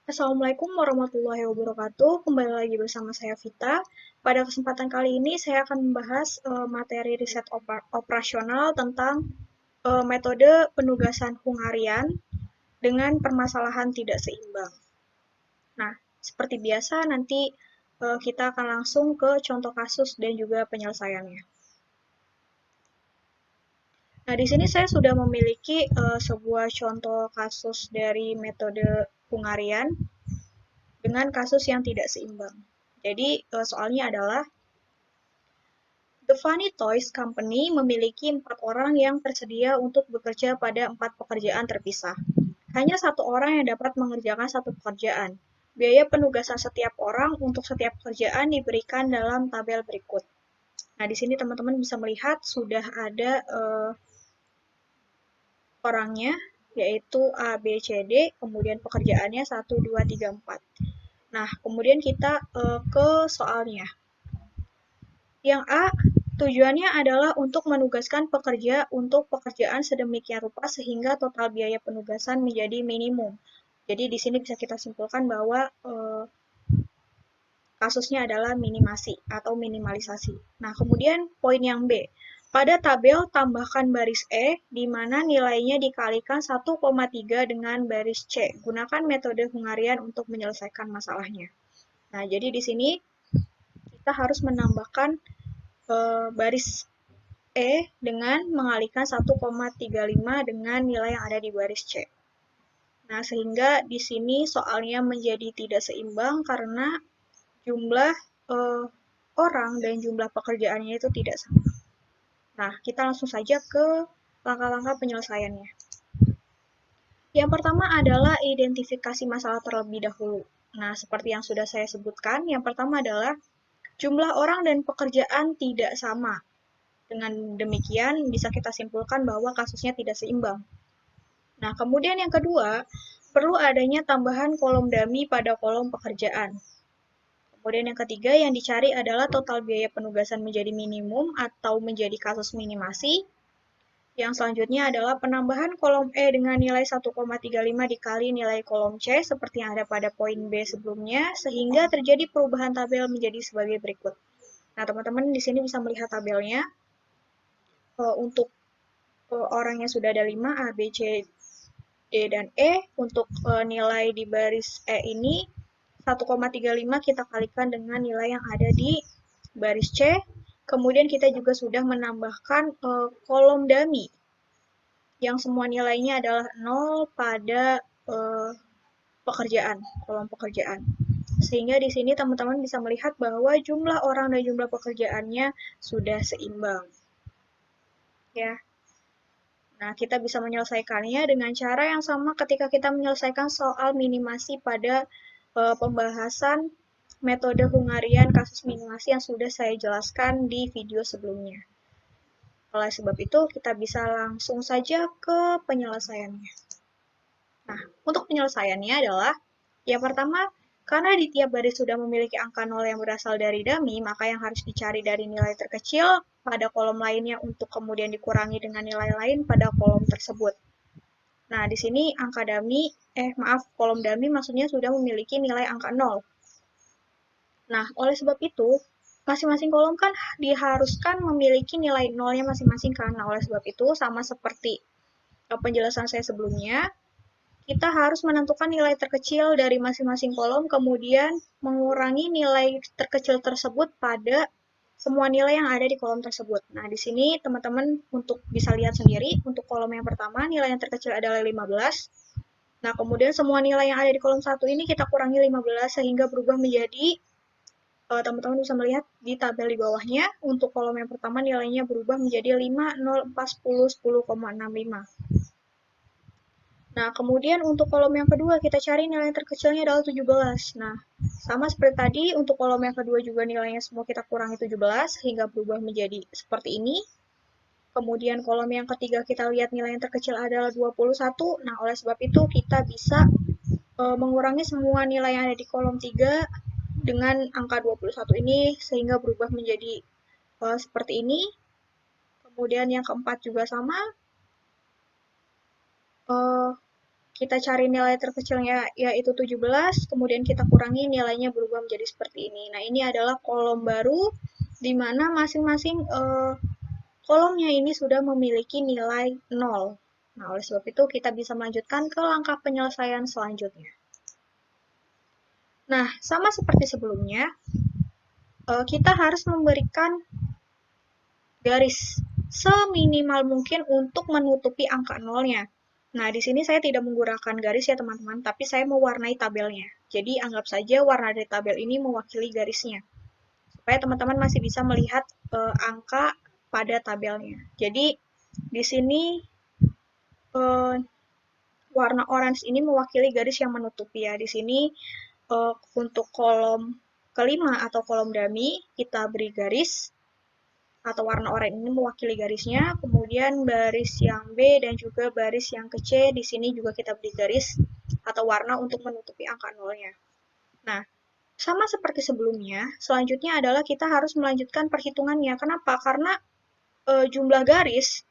Assalamualaikum warahmatullahi wabarakatuh. Kembali lagi bersama saya Vita. Pada kesempatan kali ini saya akan membahas materi riset operasional tentang metode penugasan Hungarian dengan permasalahan tidak seimbang. Nah, seperti biasa nanti kita akan langsung ke contoh kasus dan juga penyelesaiannya. Nah, di sini saya sudah memiliki sebuah contoh kasus dari metode Hungarian dengan kasus yang tidak seimbang. Jadi, soalnya adalah The Funny Toys Company memiliki 4 orang yang tersedia untuk bekerja pada 4 pekerjaan terpisah. Hanya satu orang yang dapat mengerjakan satu pekerjaan. Biaya penugasan setiap orang untuk setiap pekerjaan diberikan dalam tabel berikut. Nah, di sini teman-teman bisa melihat sudah ada orangnya, yaitu A, B, C, D, kemudian pekerjaannya 1, 2, 3, 4. Nah, kemudian kita ke soalnya. Yang A, tujuannya adalah untuk menugaskan pekerja untuk pekerjaan sedemikian rupa sehingga total biaya penugasan menjadi minimum. Jadi di sini bisa kita simpulkan bahwa kasusnya adalah minimasi atau minimalisasi. Nah, kemudian poin yang B. Pada tabel tambahkan baris E di mana nilainya dikalikan 1,3 dengan baris C. Gunakan metode Hungarian untuk menyelesaikan masalahnya. Nah, jadi di sini kita harus menambahkan baris E dengan mengalihkan 1,35 dengan nilai yang ada di baris C. Nah, sehingga di sini soalnya menjadi tidak seimbang karena jumlah orang dan jumlah pekerjaannya itu tidak sama. Nah, kita langsung saja ke langkah-langkah penyelesaiannya. Yang pertama adalah identifikasi masalah terlebih dahulu. Nah, seperti yang sudah saya sebutkan, yang pertama adalah jumlah orang dan pekerjaan tidak sama. Dengan demikian, bisa kita simpulkan bahwa kasusnya tidak seimbang. Nah, kemudian yang kedua, perlu adanya tambahan kolom dummy pada kolom pekerjaan. Kemudian yang ketiga, yang dicari adalah total biaya penugasan menjadi minimum atau menjadi kasus minimasi. Yang selanjutnya adalah penambahan kolom E dengan nilai 1,35 dikali nilai kolom C seperti yang ada pada poin B sebelumnya, sehingga terjadi perubahan tabel menjadi sebagai berikut. Nah, teman-teman di sini bisa melihat tabelnya. Untuk orang yang sudah ada 5, A, B, C, D, dan E. Untuk nilai di baris E ini, 1,35 kita kalikan dengan nilai yang ada di baris C. Kemudian kita juga sudah menambahkan kolom dummy yang semua nilainya adalah 0 pada pekerjaan, kolom pekerjaan. Sehingga di sini teman-teman bisa melihat bahwa jumlah orang dan jumlah pekerjaannya sudah seimbang. Ya. Nah, kita bisa menyelesaikannya dengan cara yang sama ketika kita menyelesaikan soal minimasi pada pembahasan metode Hungarian kasus minimasi yang sudah saya jelaskan di video sebelumnya. Oleh sebab itu, kita bisa langsung saja ke penyelesaiannya. Nah, untuk penyelesaiannya adalah yang pertama, karena di tiap baris sudah memiliki angka 0 yang berasal dari dummy, maka yang harus dicari dari nilai terkecil pada kolom lainnya untuk kemudian dikurangi dengan nilai lain pada kolom tersebut. Nah, di sini angka dummy, kolom dummy maksudnya sudah memiliki nilai angka 0. Nah, oleh sebab itu, masing-masing kolom kan diharuskan memiliki nilai nolnya masing-masing kan. Nah, oleh sebab itu, sama seperti penjelasan saya sebelumnya, kita harus menentukan nilai terkecil dari masing-masing kolom, kemudian mengurangi nilai terkecil tersebut pada semua nilai yang ada di kolom tersebut. Nah, di sini teman-teman untuk bisa lihat sendiri, untuk kolom yang pertama, nilai yang terkecil adalah 15. Nah, kemudian semua nilai yang ada di kolom 1 ini kita kurangi 15 sehingga berubah menjadi, teman-teman bisa melihat di tabel di bawahnya, untuk kolom yang pertama nilainya berubah menjadi 5, 0, 4, 10, 10,65. Nah, kemudian untuk kolom yang kedua, kita cari nilai yang terkecilnya adalah 17. Nah, sama seperti tadi, untuk kolom yang kedua juga nilainya semua kita kurangi 17, hingga berubah menjadi seperti ini. Kemudian kolom yang ketiga kita lihat nilai yang terkecil adalah 21. Nah, oleh sebab itu kita bisa mengurangi semua nilai yang ada di kolom 3 dengan angka 21 ini, sehingga berubah menjadi seperti ini. Kemudian yang keempat juga sama. kita cari nilai terkecilnya yaitu 17, kemudian kita kurangi nilainya berubah menjadi seperti ini. Nah, ini adalah kolom baru di mana masing-masing kolomnya ini sudah memiliki nilai 0. Nah, oleh sebab itu kita bisa melanjutkan ke langkah penyelesaian selanjutnya. Nah, sama seperti sebelumnya, kita harus memberikan garis seminimal mungkin untuk menutupi angka nolnya. Nah, di sini saya tidak menggunakan garis ya teman-teman, tapi saya mewarnai tabelnya. Jadi, anggap saja warna dari tabel ini mewakili garisnya. Supaya teman-teman masih bisa melihat angka pada tabelnya. Jadi, di sini warna orange ini mewakili garis yang menutupi ya. Di sini untuk kolom kelima atau kolom dummy, kita beri garis atau warna oranye ini mewakili garisnya, kemudian baris yang B dan juga baris yang ke C di sini juga kita beri garis atau warna untuk menutupi angka nolnya. Nah, sama seperti sebelumnya, selanjutnya adalah kita harus melanjutkan perhitungannya. Kenapa? Karena jumlah garis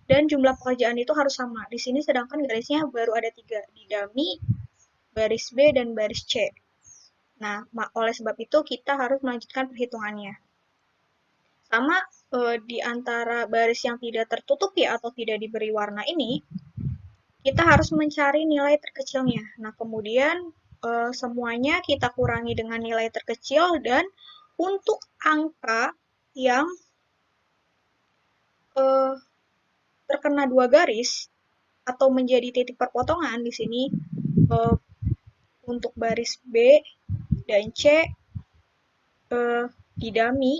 dan jumlah pekerjaan itu harus sama. Di sini sedangkan garisnya baru ada 3, di dummy, baris B, dan baris C. Nah, oleh sebab itu kita harus melanjutkan perhitungannya. Sama di antara baris yang tidak tertutupi atau tidak diberi warna ini, kita harus mencari nilai terkecilnya. Nah, kemudian semuanya kita kurangi dengan nilai terkecil dan untuk angka yang terkena 2 garis atau menjadi titik perpotongan di sini untuk baris B dan C di dummy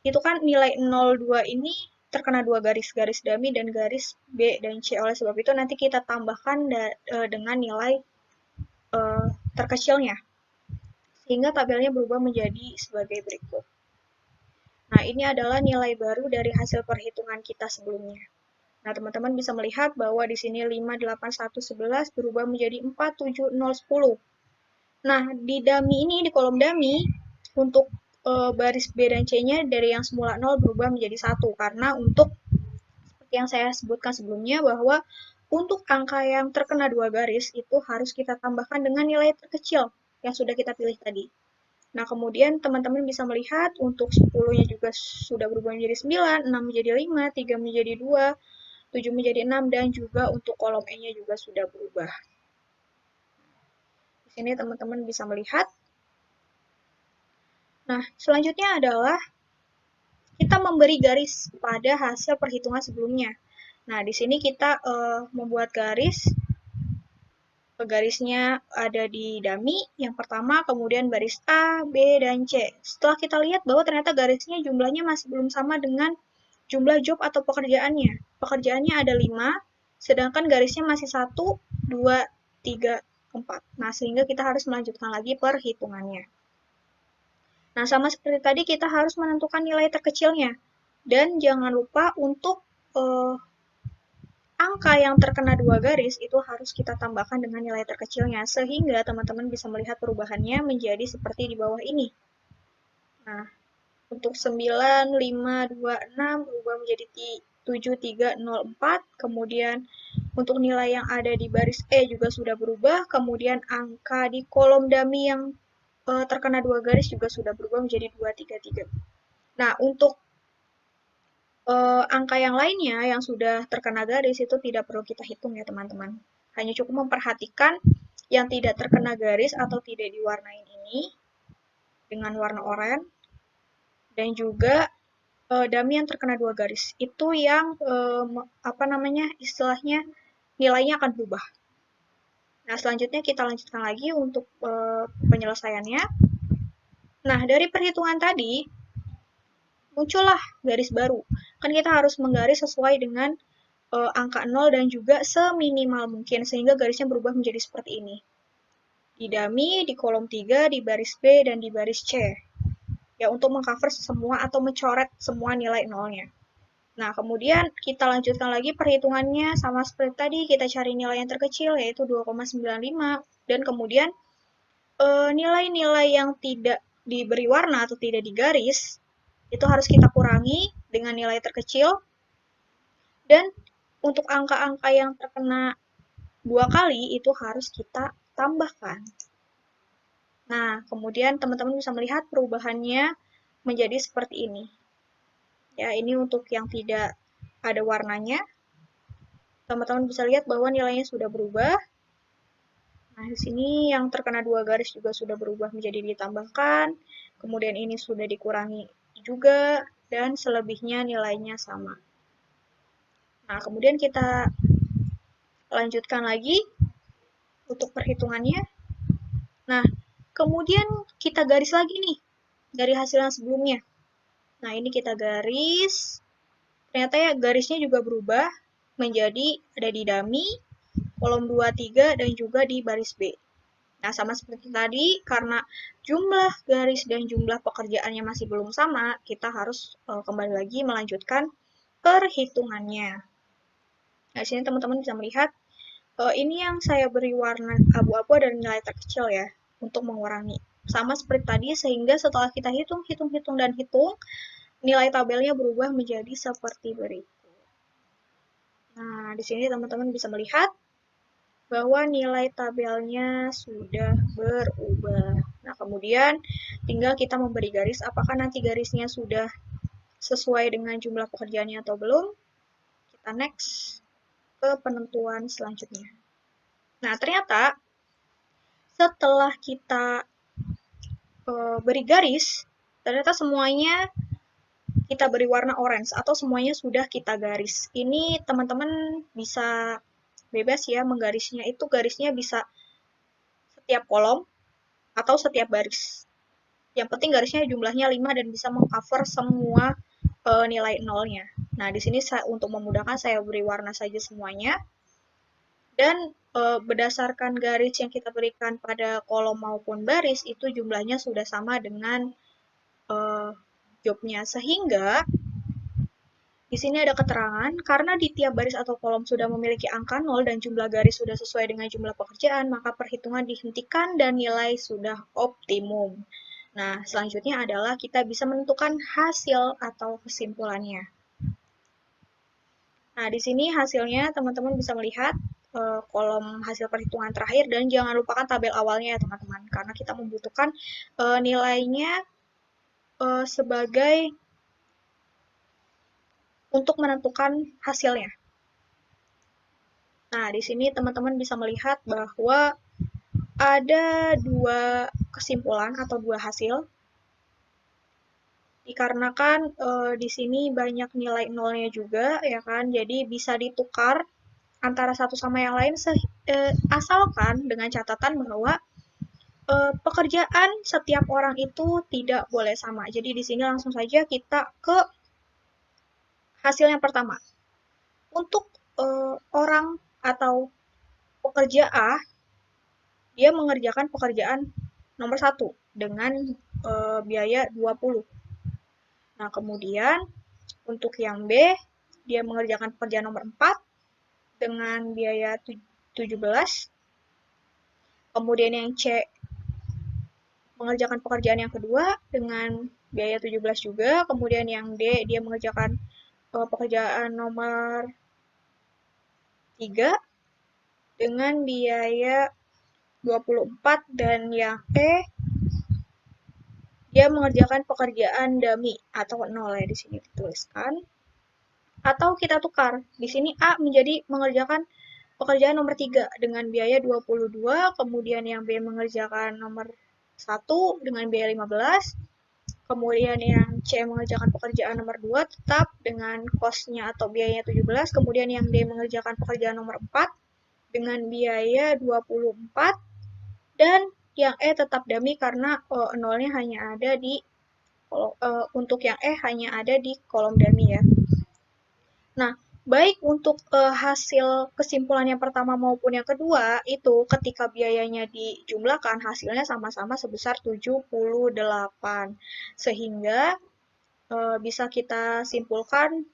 itu kan nilai 02 ini terkena 2 garis dummy dan garis B dan C. Oleh sebab itu nanti kita tambahkan dengan nilai terkecilnya sehingga tabelnya berubah menjadi sebagai berikut. Nah, ini adalah nilai baru dari hasil perhitungan kita sebelumnya. Nah, teman-teman bisa melihat bahwa di sini 5, 8, 1, 11 berubah menjadi 4, 7, 0, 10. Nah, di dummy ini, di kolom dummy, untuk baris B dan C-nya dari yang semula 0 berubah menjadi 1. Karena untuk, seperti yang saya sebutkan sebelumnya, bahwa untuk angka yang terkena 2 garis, itu harus kita tambahkan dengan nilai terkecil yang sudah kita pilih tadi. Nah, kemudian teman-teman bisa melihat untuk 10-nya juga sudah berubah menjadi 9, 6 menjadi 5, 3 menjadi 2, 7 menjadi 6, dan juga untuk kolom E-nya juga sudah berubah. Di sini teman-teman bisa melihat. Nah, selanjutnya adalah kita memberi garis pada hasil perhitungan sebelumnya. Nah, di sini kita membuat garis. Garisnya ada di dummy yang pertama, kemudian baris A, B, dan C. Setelah kita lihat bahwa ternyata garisnya jumlahnya masih belum sama dengan jumlah job atau pekerjaannya. Pekerjaannya ada 5, sedangkan garisnya masih 1, 2, 3, 4. Nah, sehingga kita harus melanjutkan lagi perhitungannya. Nah, sama seperti tadi kita harus menentukan nilai terkecilnya. Dan jangan lupa untuk angka yang terkena 2 garis itu harus kita tambahkan dengan nilai terkecilnya, sehingga teman-teman bisa melihat perubahannya menjadi seperti di bawah ini. Nah, untuk 9, 5, 2, 6 berubah menjadi 7, 3, 0, 4. Kemudian untuk nilai yang ada di baris E juga sudah berubah. Kemudian angka di kolom dummy yang terkena 2 garis juga sudah berubah menjadi 2, 3, 3. Nah, untuk angka yang lainnya yang sudah terkena garis itu tidak perlu kita hitung ya teman-teman. Hanya cukup memperhatikan yang tidak terkena garis atau tidak diwarnai ini dengan warna oranye dan juga dummy yang terkena 2 garis. Itu yang istilahnya nilainya akan berubah. Nah, selanjutnya kita lanjutkan lagi untuk penyelesaiannya. Nah, dari perhitungan tadi muncullah garis baru. Kan kita harus menggaris sesuai dengan angka 0 dan juga seminimal mungkin, sehingga garisnya berubah menjadi seperti ini. Di dummy, di kolom 3, di baris B, dan di baris C. Ya, untuk mengcover semua atau mencoret semua nilai nolnya. Nah, kemudian kita lanjutkan lagi perhitungannya sama seperti tadi, kita cari nilai yang terkecil, yaitu 2,95, dan kemudian nilai-nilai yang tidak diberi warna atau tidak digaris, itu harus kita kurangi dengan nilai terkecil, dan untuk angka-angka yang terkena 2 kali itu harus kita tambahkan. Nah, kemudian teman-teman bisa melihat perubahannya menjadi seperti ini. Ya, ini untuk yang tidak ada warnanya. Teman-teman bisa lihat bahwa nilainya sudah berubah. Nah, di sini yang terkena 2 garis juga sudah berubah menjadi ditambahkan. Kemudian ini sudah dikurangi juga, dan selebihnya nilainya sama. Nah, kemudian kita lanjutkan lagi untuk perhitungannya. Nah, kemudian kita garis lagi nih dari hasil yang sebelumnya. Nah, ini kita garis. Ternyata ya garisnya juga berubah menjadi ada di dummy, kolom 2, 3, dan juga di baris B. Nah, sama seperti tadi, karena jumlah garis dan jumlah pekerjaannya masih belum sama, kita harus kembali lagi melanjutkan perhitungannya. Nah, di sini teman-teman bisa melihat, ini yang saya beri warna abu-abu adalah nilai terkecil ya, untuk mengurangi. Sama seperti tadi, sehingga setelah kita hitung, dan hitung, nilai tabelnya berubah menjadi seperti berikut. Nah, di sini teman-teman bisa melihat bahwa nilai tabelnya sudah berubah. Nah, kemudian tinggal kita memberi garis, apakah nanti garisnya sudah sesuai dengan jumlah pekerjaannya atau belum. Kita next ke penentuan selanjutnya. Nah, ternyata setelah kita beri garis, ternyata semuanya kita beri warna orange atau semuanya sudah kita garis. Ini teman-teman bisa bebas ya menggarisnya, itu garisnya bisa setiap kolom atau setiap baris. Yang penting garisnya jumlahnya 5 dan bisa mengcover semua nilai nolnya. Nah, di sini untuk memudahkan saya beri warna saja semuanya. Dan berdasarkan garis yang kita berikan pada kolom maupun baris, itu jumlahnya sudah sama dengan jobnya. Sehingga di sini ada keterangan, karena di tiap baris atau kolom sudah memiliki angka 0 dan jumlah garis sudah sesuai dengan jumlah pekerjaan, maka perhitungan dihentikan dan nilai sudah optimum. Nah, selanjutnya adalah kita bisa menentukan hasil atau kesimpulannya. Nah, di sini hasilnya teman-teman bisa melihat kolom hasil perhitungan terakhir, dan jangan lupakan tabel awalnya ya teman-teman, karena kita membutuhkan nilainya sebagai untuk menentukan hasilnya. Nah, di sini teman-teman bisa melihat bahwa ada 2 kesimpulan atau 2 hasil. Dikarenakan di sini banyak nilai nolnya juga, ya kan? Jadi bisa ditukar antara satu sama yang lain asalkan dengan catatan bahwa pekerjaan setiap orang itu tidak boleh sama. Jadi di sini langsung saja kita ke hasil yang pertama. Untuk orang atau pekerja A, dia mengerjakan pekerjaan nomor 1 dengan biaya 20. Nah, kemudian untuk yang B, dia mengerjakan pekerjaan nomor 4 dengan biaya 17. Kemudian yang C mengerjakan pekerjaan yang kedua dengan biaya 17 juga. Kemudian yang D, dia mengerjakan pekerjaan nomor 3 dengan biaya 24, dan yang E dia mengerjakan pekerjaan dummy atau 0 ya di sini dituliskan. Atau kita tukar. Di sini A menjadi mengerjakan pekerjaan nomor 3 dengan biaya 22, kemudian yang B mengerjakan nomor 1 dengan biaya 15, kemudian yang C mengerjakan pekerjaan nomor 2 tetap dengan cost-nya atau biayanya 17, kemudian yang D mengerjakan pekerjaan nomor 4 dengan biaya 24, dan yang E tetap dummy karena nolnya hanya ada di untuk yang E hanya ada di kolom dummy ya. Nah, baik untuk hasil kesimpulan yang pertama maupun yang kedua, itu ketika biayanya dijumlahkan, hasilnya sama-sama sebesar 78. Sehingga bisa kita simpulkan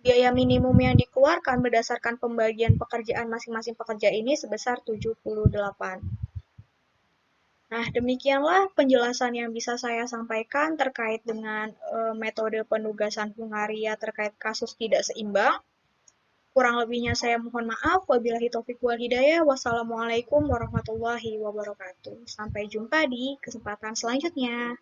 biaya minimum yang dikeluarkan berdasarkan pembagian pekerjaan masing-masing pekerja ini sebesar 78. Nah, demikianlah penjelasan yang bisa saya sampaikan terkait dengan metode penugasan Hungaria terkait kasus tidak seimbang. Kurang lebihnya saya mohon maaf. Wabillahi taufiq wal hidayah. Wassalamualaikum warahmatullahi wabarakatuh. Sampai jumpa di kesempatan selanjutnya.